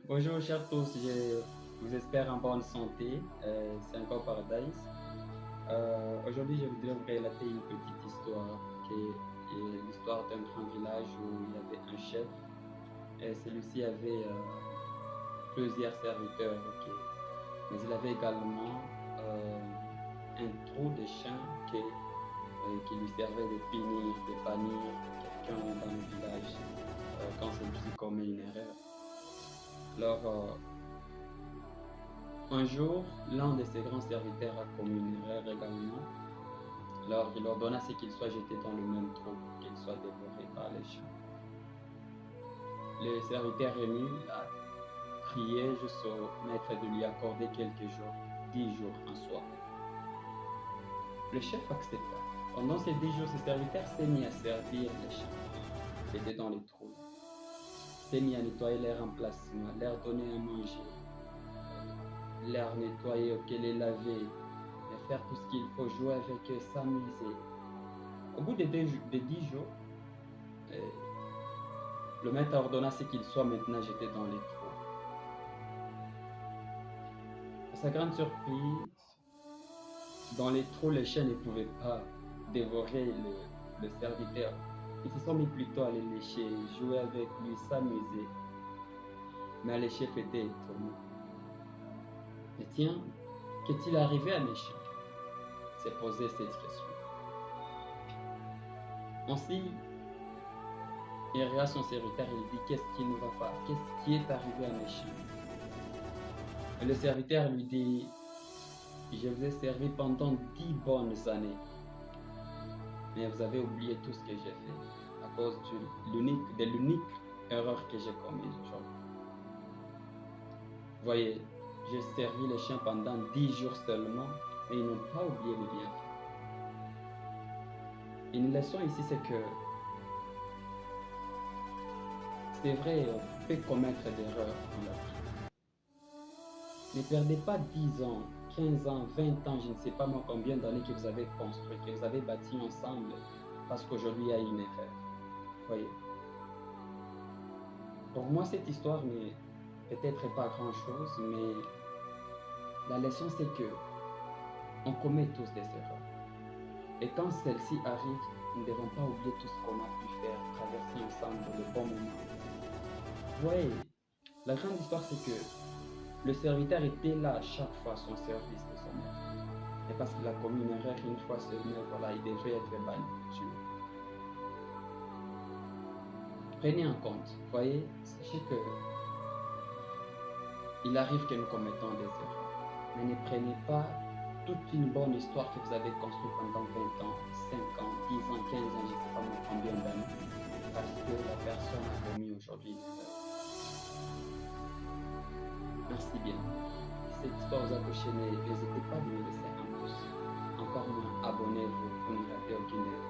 Bonjour chers tous, je vous espère en bonne santé. C'est encore Paradise. Aujourd'hui, je voudrais vous relater une petite histoire qui est l'histoire d'un grand village où il y avait un chef et celui-ci avait plusieurs serviteurs, ok. Mais il avait également un trou de chien qui lui servait de punir, de bannir quelqu'un dans le village quand celui-ci commet une erreur. Alors, un jour, l'un de ses grands serviteurs a commis une erreur également. Alors, il ordonna à ce qu'il soit jeté dans le même trou, qu'il soit dévoré par les chiens. Le serviteur ému a crié jusqu'au maître de lui accorder quelques jours, 10 jours en soi. Le chef accepta. Pendant ces 10 jours, ce serviteur s'est mis à servir les chiens qui étaient dans les trous, s'est mis à nettoyer leurs emplacements, leur donner à manger, leur nettoyer, les laver, faire tout ce qu'il faut, jouer avec eux, s'amuser. Au bout de 10 jours, euh, le maître ordonna ce qu'il soit maintenant jeté dans les trous. À sa grande surprise, dans les trous, les chiens ne pouvaient pas dévorer le serviteur. Ils se sont mis plutôt à les lécher, jouer avec lui, s'amuser. Mais les chefs étaient étonnés. Mais tiens, qu'est-il arrivé à mes chiens? S'est posé cette question. Ainsi, il regarde son serviteur et il dit: qu'est-ce qui ne va pas? Qu'est-ce qui est arrivé à mes chiens? Et le serviteur lui dit: je vous ai servi pendant 10 bonnes années, mais vous avez oublié tout ce que j'ai fait à cause de l'unique erreur que j'ai commise aujourd'hui. Voyez, j'ai servi les chiens pendant 10 jours seulement, et ils n'ont pas oublié le bienfait. Une leçon ici, c'est que c'est vrai, on peut commettre des erreurs dans la vie. Ne perdez pas 10 ans, 15 ans, 20 ans, je ne sais pas moi combien d'années que vous avez construit, que vous avez bâti ensemble, parce qu'aujourd'hui il y a une erreur. Voyez. Pour moi, cette histoire n'est peut-être pas grand-chose, mais la leçon c'est que on commet tous des erreurs. Et quand celle-ci arrive, nous ne devons pas oublier tout ce qu'on a pu faire, traverser ensemble le bon moment. Voyez, la grande histoire c'est que le serviteur était là à chaque fois à son service de son maître. Et parce qu'il a commis une erreur une fois seulement, voilà, il devrait être banni. Prenez en compte, voyez, sachez que il arrive que nous commettons des erreurs. Mais ne prenez pas toute une bonne histoire que vous avez construite pendant 20 ans, 5 ans, 10 ans, 15 ans, je ne sais pas moi combien d'années, parce que la personne a commis aujourd'hui une erreur. Merci bien. Si cette histoire vous a touché, n'hésitez pas à me laisser un pouce. Encore moins, abonnez-vous pour ne rater aucune erreur.